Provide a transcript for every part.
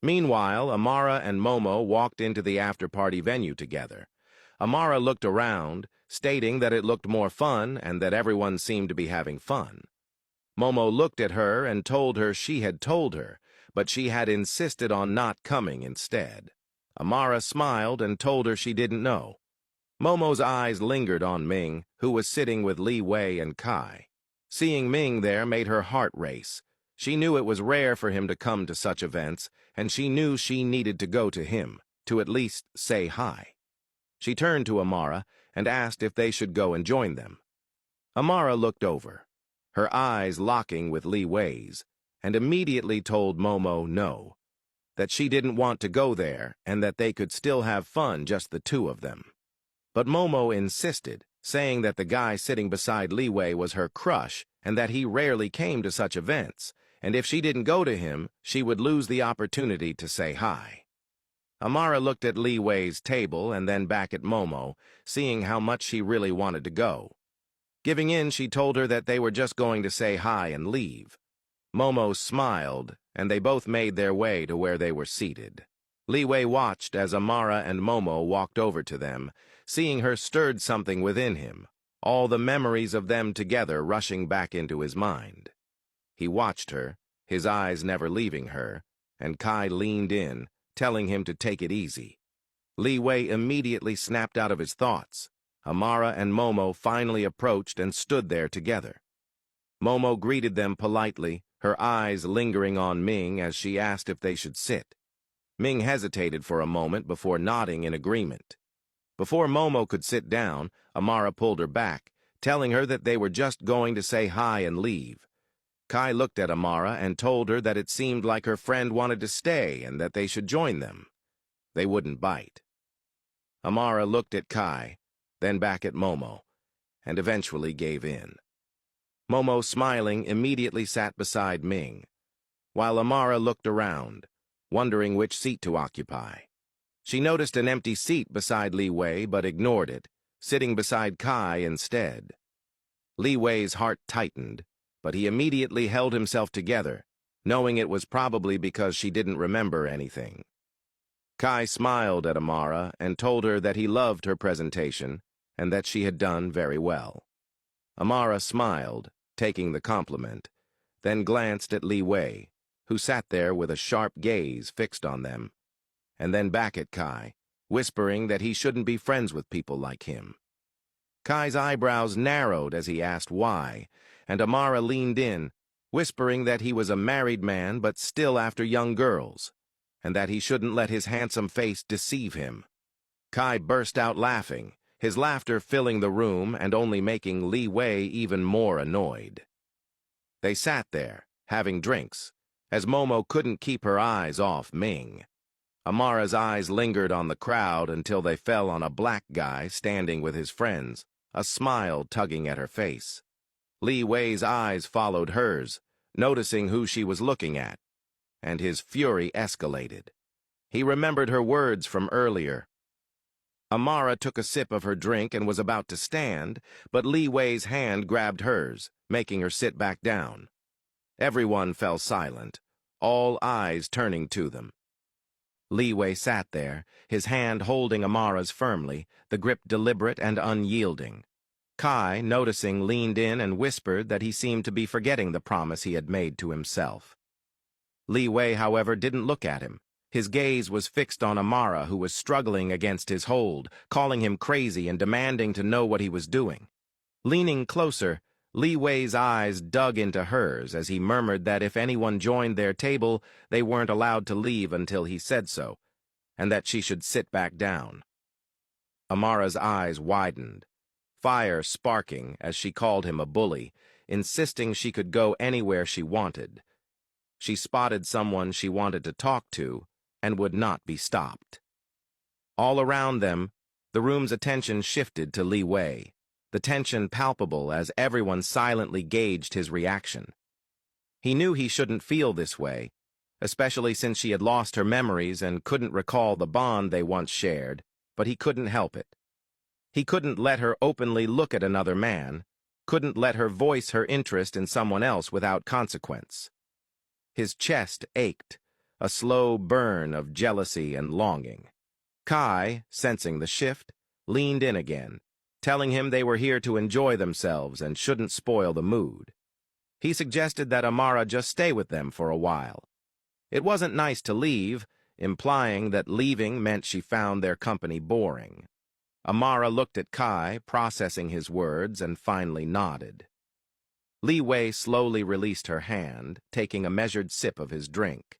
Meanwhile, Amara and Momo walked into the after-party venue together. Amara looked around, stating that it looked more fun and that everyone seemed to be having fun. Momo looked at her and told her she had told her, but she had insisted on not coming instead. Amara smiled and told her she didn't know. Momo's eyes lingered on Ming, who was sitting with Liwei and Kai. Seeing Ming there made her heart race. She knew it was rare for him to come to such events, and she knew she needed to go to him, to at least say hi. She turned to Amara and asked if they should go and join them. Amara looked over, her eyes locking with Liwei's, and immediately told Momo no, that she didn't want to go there and that they could still have fun, just the two of them. But Momo insisted, saying that the guy sitting beside Liwei was her crush and that he rarely came to such events, and if she didn't go to him, she would lose the opportunity to say hi. Amara looked at Liwei's table and then back at Momo, seeing how much she really wanted to go. Giving in, she told her that they were just going to say hi and leave. Momo smiled, and they both made their way to where they were seated. Liwei watched as Amara and Momo walked over to them. Seeing her stirred something within him, all the memories of them together rushing back into his mind. He watched her, his eyes never leaving her, and Kai leaned in, telling him to take it easy. Liwei immediately snapped out of his thoughts. Amara and Momo finally approached and stood there together. Momo greeted them politely, her eyes lingering on Ming as she asked if they should sit. Ming hesitated for a moment before nodding in agreement. Before Momo could sit down, Amara pulled her back, telling her that they were just going to say hi and leave. Kai looked at Amara and told her that it seemed like her friend wanted to stay and that they should join them. They wouldn't bite. Amara looked at Kai, then back at Momo, and eventually gave in. Momo, smiling, immediately sat beside Ming, while Amara looked around, wondering which seat to occupy. She noticed an empty seat beside Liwei but ignored it, sitting beside Kai instead. Liwei's heart tightened, but he immediately held himself together, knowing it was probably because she didn't remember anything. Kai smiled at Amara and told her that he loved her presentation and that she had done very well. Amara smiled, taking the compliment, then glanced at Liwei, who sat there with a sharp gaze fixed on them, and then back at Kai, whispering that he shouldn't be friends with people like him. Kai's eyebrows narrowed as he asked why, and Amara leaned in, whispering that he was a married man but still after young girls, and that he shouldn't let his handsome face deceive him. Kai burst out laughing, his laughter filling the room and only making Liwei even more annoyed. They sat there, having drinks, as Momo couldn't keep her eyes off Ming. Amara's eyes lingered on the crowd until they fell on a black guy standing with his friends, a smile tugging at her face. Liwei's eyes followed hers, noticing who she was looking at, and his fury escalated. He remembered her words from earlier. Amara took a sip of her drink and was about to stand, but Liwei's hand grabbed hers, making her sit back down. Everyone fell silent, all eyes turning to them. Liwei sat there, his hand holding Amara's firmly, the grip deliberate and unyielding. Kai, noticing, leaned in and whispered that he seemed to be forgetting the promise he had made to himself. Liwei, however, didn't look at him. His gaze was fixed on Amara, who was struggling against his hold, calling him crazy and demanding to know what he was doing. Leaning closer, Liwei's eyes dug into hers as he murmured that if anyone joined their table, they weren't allowed to leave until he said so, and that she should sit back down. Amara's eyes widened, fire sparking as she called him a bully, insisting she could go anywhere she wanted. She spotted someone she wanted to talk to and would not be stopped. All around them, the room's attention shifted to Liwei, the tension palpable as everyone silently gauged his reaction. He knew he shouldn't feel this way, especially since she had lost her memories and couldn't recall the bond they once shared, but he couldn't help it. He couldn't let her openly look at another man, couldn't let her voice her interest in someone else without consequence. His chest ached, a slow burn of jealousy and longing. Kai, sensing the shift, leaned in again, telling him they were here to enjoy themselves and shouldn't spoil the mood. He suggested that Amara just stay with them for a while. It wasn't nice to leave, implying that leaving meant she found their company boring. Amara looked at Kai, processing his words, and finally nodded. Liwei slowly released her hand, taking a measured sip of his drink.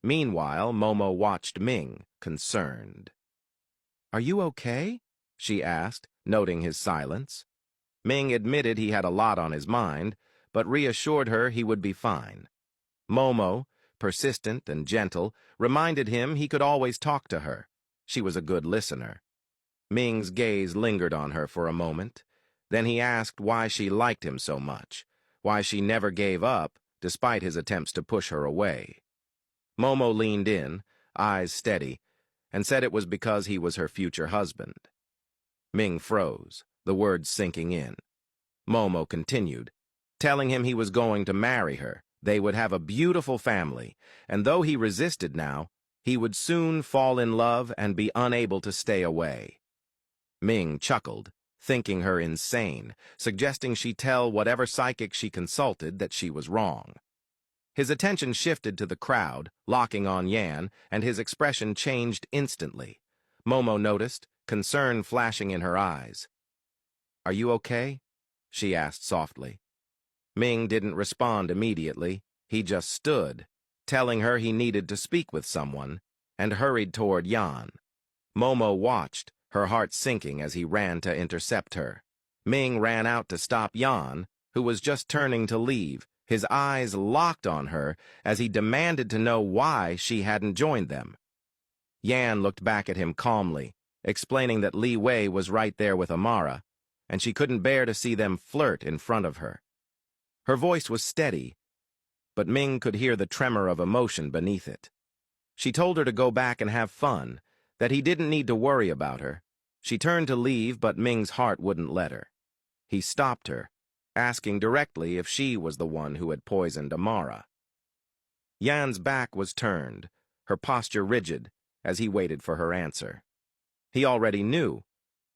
Meanwhile, Momo watched Ming, concerned. "Are you okay?" she asked, noting his silence. Ming admitted he had a lot on his mind, but reassured her he would be fine. Momo, persistent and gentle, reminded him he could always talk to her. She was a good listener. Ming's gaze lingered on her for a moment. Then he asked why she liked him so much, why she never gave up, despite his attempts to push her away. Momo leaned in, eyes steady, and said it was because he was her future husband. Ming froze, the words sinking in. Momo continued, telling him he was going to marry her. They would have a beautiful family, and though he resisted now, he would soon fall in love and be unable to stay away. Ming chuckled, thinking her insane, suggesting she tell whatever psychic she consulted that she was wrong. His attention shifted to the crowd, locking on Yan, and his expression changed instantly. Momo noticed, concern flashing in her eyes. "Are you okay?" she asked softly. Ming didn't respond immediately. He just stood, telling her he needed to speak with someone, and hurried toward Yan. Momo watched, her heart sinking as he ran to intercept her. Ming ran out to stop Yan, who was just turning to leave, his eyes locked on her as he demanded to know why she hadn't joined them. Yan looked back at him calmly, explaining that Liwei was right there with Amara, and she couldn't bear to see them flirt in front of her. Her voice was steady, but Ming could hear the tremor of emotion beneath it. She told her to go back and have fun, that he didn't need to worry about her. She turned to leave, but Ming's heart wouldn't let her. He stopped her, asking directly if she was the one who had poisoned Amara. Yan's back was turned, her posture rigid, as he waited for her answer. He already knew,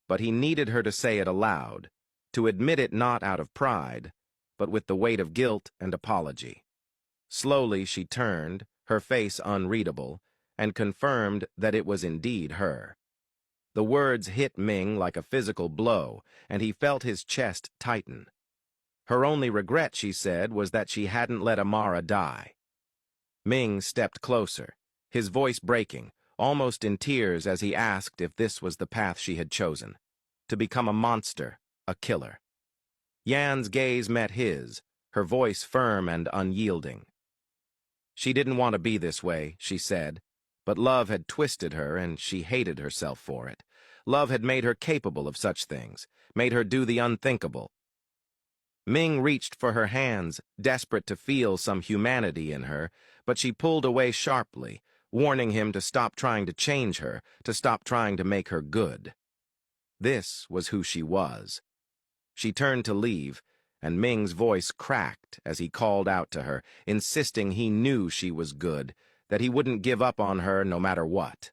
but he needed her to say it aloud, to admit it not out of pride, but with the weight of guilt and apology. Slowly she turned, her face unreadable, and confirmed that it was indeed her. The words hit Ming like a physical blow, and he felt his chest tighten. Her only regret, she said, was that she hadn't let Amara die. Ming stepped closer, his voice breaking, almost in tears as he asked if this was the path she had chosen, to become a monster, a killer. Yan's gaze met his, her voice firm and unyielding. She didn't want to be this way, she said, but love had twisted her and she hated herself for it. Love had made her capable of such things, made her do the unthinkable. Ming reached for her hands, desperate to feel some humanity in her, but she pulled away sharply, warning him to stop trying to change her, to stop trying to make her good. This was who she was. She turned to leave, and Ming's voice cracked as he called out to her, insisting he knew she was good, that he wouldn't give up on her no matter what.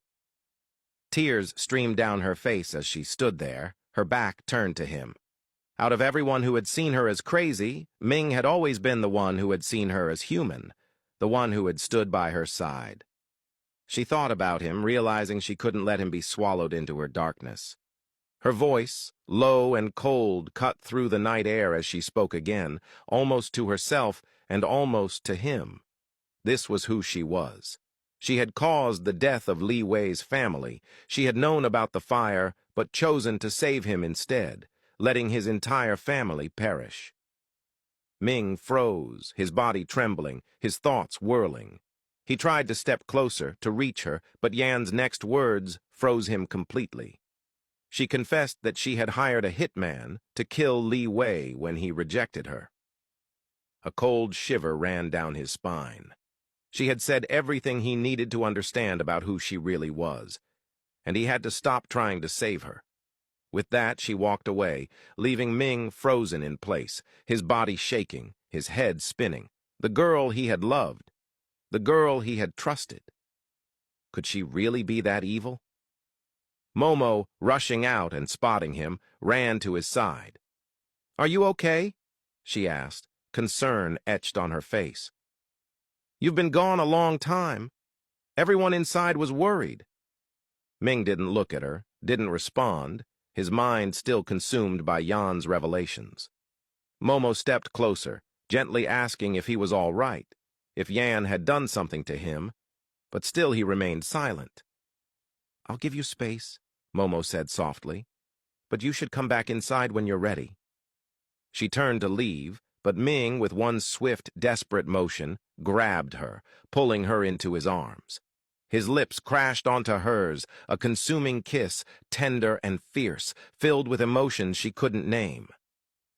Tears streamed down her face as she stood there, her back turned to him. Out of everyone who had seen her as crazy, Ming had always been the one who had seen her as human, the one who had stood by her side. She thought about him, realizing she couldn't let him be swallowed into her darkness. Her voice, low and cold, cut through the night air as she spoke again, almost to herself and almost to him. This was who she was. She had caused the death of Liwei's family. She had known about the fire, but chosen to save him instead, letting his entire family perish. Ming froze, his body trembling, his thoughts whirling. He tried to step closer, to reach her, but Yan's next words froze him completely. She confessed that she had hired a hitman to kill Liwei when he rejected her. A cold shiver ran down his spine. She had said everything he needed to understand about who she really was, and he had to stop trying to save her. With that, she walked away, leaving Ming frozen in place, his body shaking, his head spinning. The girl he had loved. The girl he had trusted. Could she really be that evil? Momo, rushing out and spotting him, ran to his side. "Are you okay?" she asked, concern etched on her face. "You've been gone a long time. Everyone inside was worried." Ming didn't look at her, didn't respond, his mind still consumed by Yan's revelations. Momo stepped closer, gently asking if he was all right, if Yan had done something to him, but still he remained silent. "I'll give you space," Momo said softly, "but you should come back inside when you're ready." She turned to leave, but Ming, with one swift, desperate motion, grabbed her, pulling her into his arms. His lips crashed onto hers, a consuming kiss, tender and fierce, filled with emotions she couldn't name.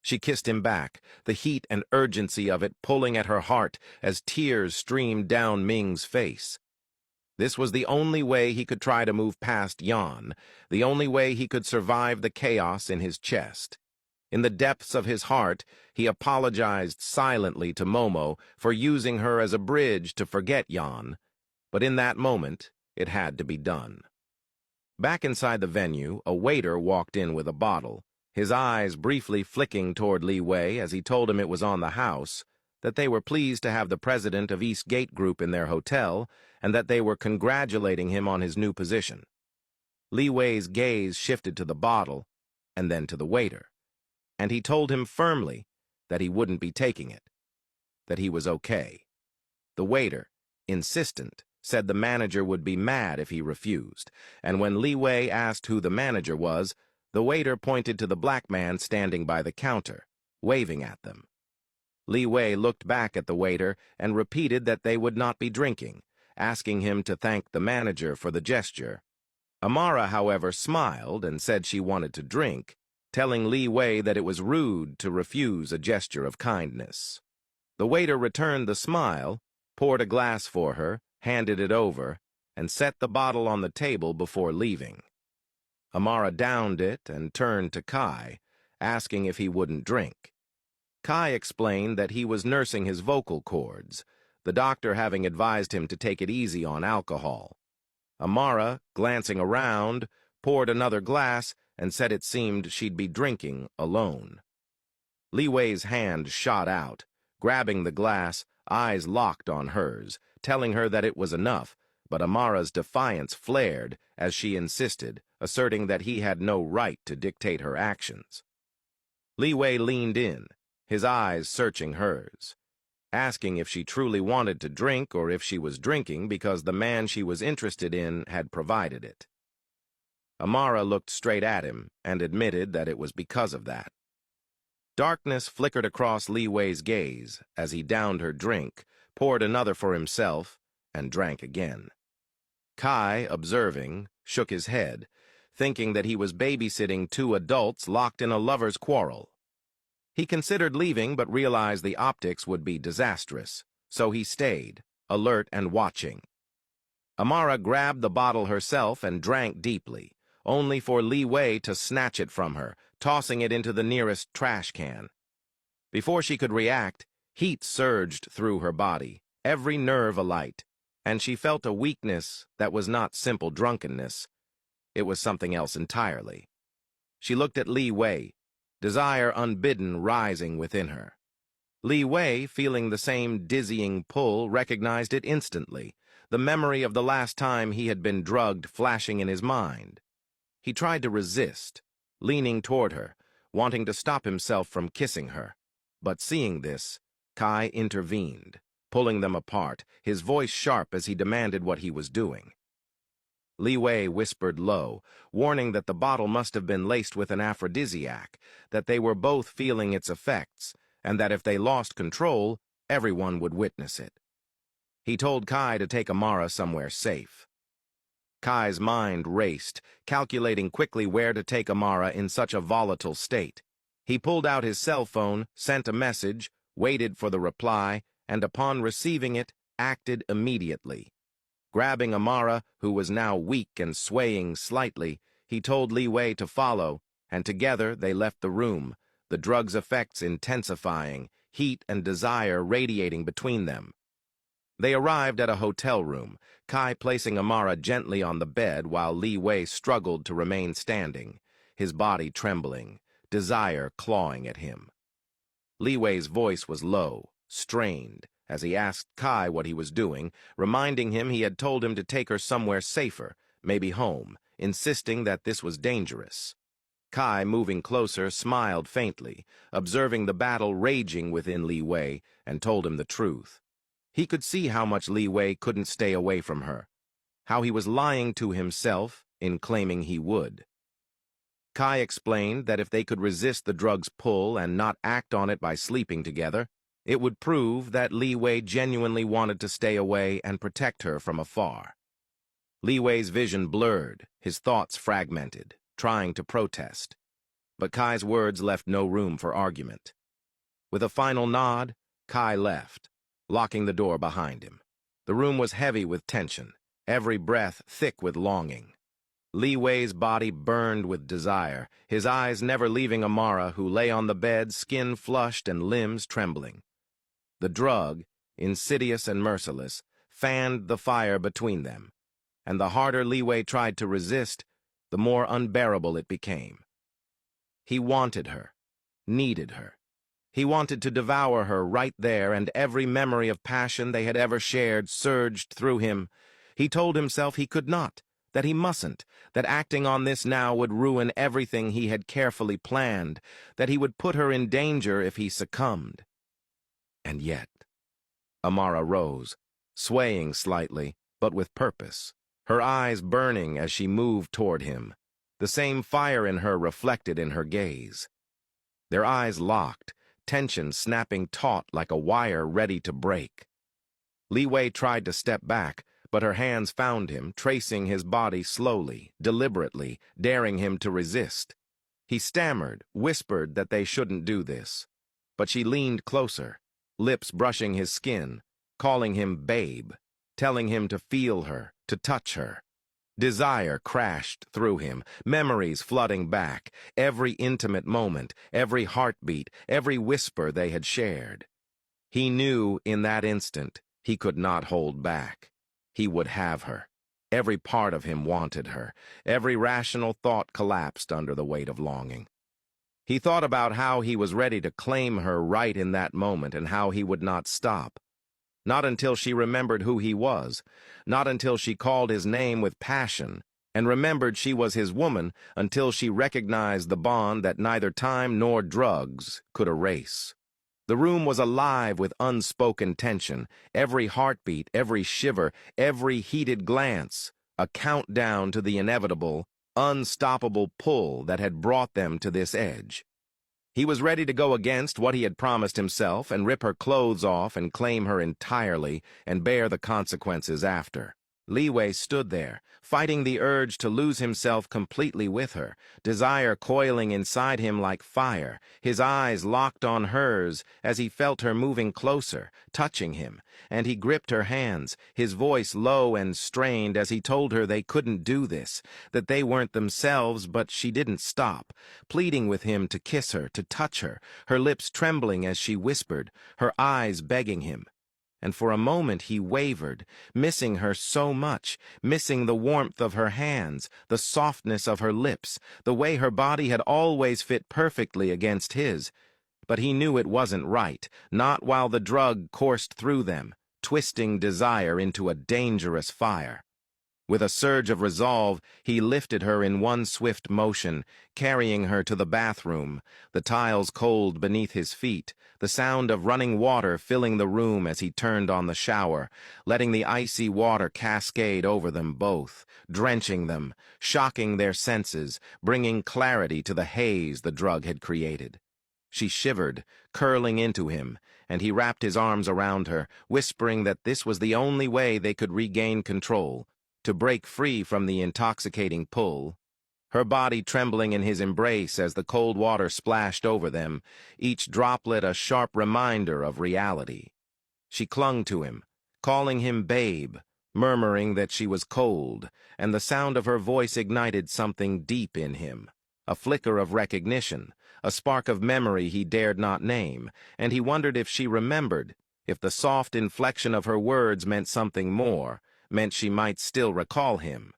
She kissed him back, the heat and urgency of it pulling at her heart as tears streamed down Ming's face. This was the only way he could try to move past Yan, the only way he could survive the chaos in his chest. In the depths of his heart, he apologized silently to Momo for using her as a bridge to forget Yan, but in that moment, it had to be done. Back inside the venue, a waiter walked in with a bottle, his eyes briefly flicking toward Liwei as he told him it was on the house, that they were pleased to have the president of East Gate Group in their hotel, and that they were congratulating him on his new position. Liwei's gaze shifted to the bottle, and then to the waiter, and he told him firmly that he wouldn't be taking it, that he was okay. The waiter, insistent, said the manager would be mad if he refused, and when Liwei asked who the manager was, the waiter pointed to the black man standing by the counter, waving at them. Liwei looked back at the waiter and repeated that they would not be drinking, asking him to thank the manager for the gesture. Amara, however, smiled and said she wanted to drink, telling Liwei that it was rude to refuse a gesture of kindness. The waiter returned the smile, poured a glass for her, handed it over, and set the bottle on the table before leaving. Amara downed it and turned to Kai, asking if he wouldn't drink. Kai explained that he was nursing his vocal cords, the doctor having advised him to take it easy on alcohol. Amara, glancing around, poured another glass and said it seemed she'd be drinking alone. Liwei's hand shot out, grabbing the glass, eyes locked on hers, telling her that it was enough, but Amara's defiance flared as she insisted, asserting that he had no right to dictate her actions. Liwei leaned in, his eyes searching hers, asking if she truly wanted to drink or if she was drinking because the man she was interested in had provided it. Amara looked straight at him and admitted that it was because of that. Darkness flickered across Liwei's gaze as he downed her drink, poured another for himself, and drank again. Kai, observing, shook his head, thinking that he was babysitting two adults locked in a lover's quarrel. He considered leaving but realized the optics would be disastrous, so he stayed, alert and watching. Amara grabbed the bottle herself and drank deeply, only for Liwei to snatch it from her, tossing it into the nearest trash can. Before she could react, heat surged through her body, every nerve alight, and she felt a weakness that was not simple drunkenness. It was something else entirely. She looked at Liwei, desire unbidden rising within her. Liwei, feeling the same dizzying pull, recognized it instantly, the memory of the last time he had been drugged flashing in his mind. He tried to resist, leaning toward her, wanting to stop himself from kissing her. But seeing this, Kai intervened, pulling them apart, his voice sharp as he demanded what he was doing. Liwei whispered low, warning that the bottle must have been laced with an aphrodisiac, that they were both feeling its effects, and that if they lost control, everyone would witness it. He told Kai to take Amara somewhere safe. Kai's mind raced, calculating quickly where to take Amara in such a volatile state. He pulled out his cell phone, sent a message, waited for the reply, and upon receiving it, acted immediately. Grabbing Amara, who was now weak and swaying slightly, he told Liwei to follow, and together they left the room, the drug's effects intensifying, heat and desire radiating between them. They arrived at a hotel room, Kai placing Amara gently on the bed while Liwei struggled to remain standing, his body trembling, desire clawing at him. Liwei's voice was low, strained, as he asked Kai what he was doing, reminding him he had told him to take her somewhere safer, maybe home, insisting that this was dangerous. Kai, moving closer, smiled faintly, observing the battle raging within Liwei, and told him the truth. He could see how much Liwei couldn't stay away from her, how he was lying to himself in claiming he would. Kai explained that if they could resist the drug's pull and not act on it by sleeping together, it would prove that Liwei genuinely wanted to stay away and protect her from afar. Liwei's vision blurred, his thoughts fragmented, trying to protest. But Kai's words left no room for argument. With a final nod, Kai left, locking the door behind him. The room was heavy with tension, every breath thick with longing. Liwei's body burned with desire, his eyes never leaving Amara, who lay on the bed, skin flushed and limbs trembling. The drug, insidious and merciless, fanned the fire between them, and the harder Liwei tried to resist, the more unbearable it became. He wanted her, needed her. He wanted to devour her right there, and every memory of passion they had ever shared surged through him. He told himself he could not, that he mustn't, that acting on this now would ruin everything he had carefully planned, that he would put her in danger if he succumbed. And yet, Amara rose, swaying slightly, but with purpose, her eyes burning as she moved toward him, the same fire in her reflected in her gaze. Their eyes locked, tension snapping taut like a wire ready to break. Liwei tried to step back, but her hands found him, tracing his body slowly, deliberately, daring him to resist. He stammered, whispered that they shouldn't do this. But she leaned closer, lips brushing his skin, calling him babe, telling him to feel her, to touch her. Desire crashed through him, memories flooding back, every intimate moment, every heartbeat, every whisper they had shared. He knew in that instant he could not hold back. He would have her. Every part of him wanted her. Every rational thought collapsed under the weight of longing. He thought about how he was ready to claim her right in that moment and how he would not stop. Not until she remembered who he was, not until she called his name with passion, and remembered she was his woman, until she recognized the bond that neither time nor drugs could erase. The room was alive with unspoken tension, every heartbeat, every shiver, every heated glance, a countdown to the inevitable, unstoppable pull that had brought them to this edge. He was ready to go against what he had promised himself and rip her clothes off and claim her entirely and bear the consequences after. Liwei stood there, fighting the urge to lose himself completely with her, desire coiling inside him like fire, his eyes locked on hers as he felt her moving closer, touching him, and he gripped her hands, his voice low and strained as he told her they couldn't do this, that they weren't themselves, but she didn't stop, pleading with him to kiss her, to touch her, her lips trembling as she whispered, her eyes begging him. And for a moment he wavered, missing her so much, missing the warmth of her hands, the softness of her lips, the way her body had always fit perfectly against his. But he knew it wasn't right, not while the drug coursed through them, twisting desire into a dangerous fire. With a surge of resolve, he lifted her in one swift motion, carrying her to the bathroom, the tiles cold beneath his feet, the sound of running water filling the room as he turned on the shower, letting the icy water cascade over them both, drenching them, shocking their senses, bringing clarity to the haze the drug had created. She shivered, curling into him, and he wrapped his arms around her, whispering that this was the only way they could regain control, to break free from the intoxicating pull. Her body trembling in his embrace as the cold water splashed over them, each droplet a sharp reminder of reality. She clung to him, calling him babe, murmuring that she was cold, and the sound of her voice ignited something deep in him, a flicker of recognition, a spark of memory he dared not name, and he wondered if she remembered, if the soft inflection of her words meant something more, meant she might still recall him.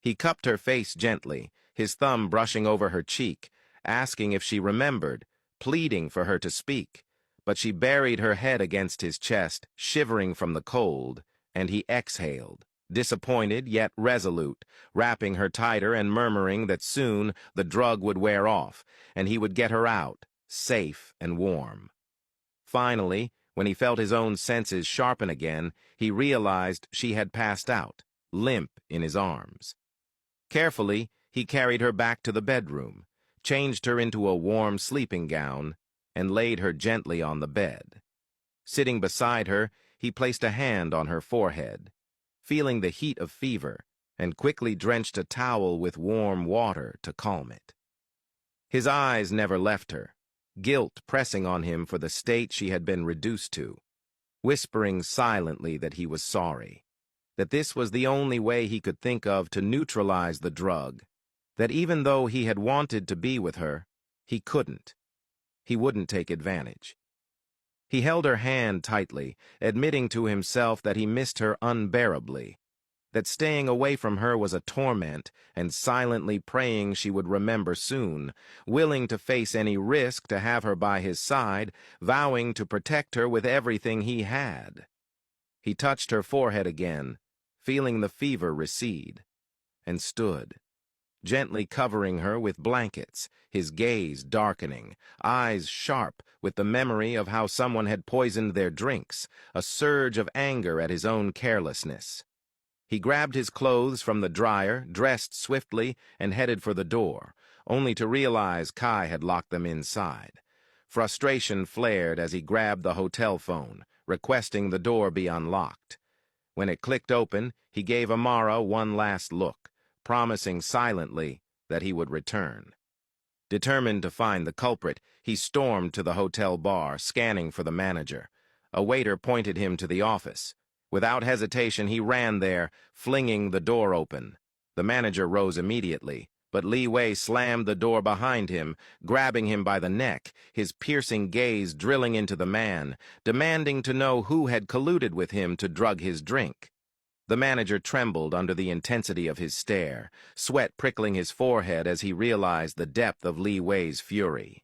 He cupped her face gently, his thumb brushing over her cheek, asking if she remembered, pleading for her to speak. But she buried her head against his chest, shivering from the cold, and he exhaled, disappointed yet resolute, wrapping her tighter and murmuring that soon the drug would wear off, and he would get her out, safe and warm. Finally, when he felt his own senses sharpen again, he realized she had passed out, limp in his arms. Carefully, he carried her back to the bedroom, changed her into a warm sleeping gown, and laid her gently on the bed. Sitting beside her, he placed a hand on her forehead, feeling the heat of fever, and quickly drenched a towel with warm water to calm it. His eyes never left her, guilt pressing on him for the state she had been reduced to, whispering silently that he was sorry, that this was the only way he could think of to neutralize the drug, that even though he had wanted to be with her, he couldn't. He wouldn't take advantage. He held her hand tightly, admitting to himself that he missed her unbearably, that staying away from her was a torment, and silently praying she would remember soon, willing to face any risk to have her by his side, vowing to protect her with everything he had. He touched her forehead again, feeling the fever recede, and stood, gently covering her with blankets, his gaze darkening, eyes sharp with the memory of how someone had poisoned their drinks, a surge of anger at his own carelessness. He grabbed his clothes from the dryer, dressed swiftly, and headed for the door, only to realize Kai had locked them inside. Frustration flared as he grabbed the hotel phone, requesting the door be unlocked. When it clicked open, he gave Amara one last look, promising silently that he would return. Determined to find the culprit, he stormed to the hotel bar, scanning for the manager. A waiter pointed him to the office. Without hesitation, he ran there, flinging the door open. The manager rose immediately, but Liwei slammed the door behind him, grabbing him by the neck, his piercing gaze drilling into the man, demanding to know who had colluded with him to drug his drink. The manager trembled under the intensity of his stare, sweat prickling his forehead as he realized the depth of Liwei's fury.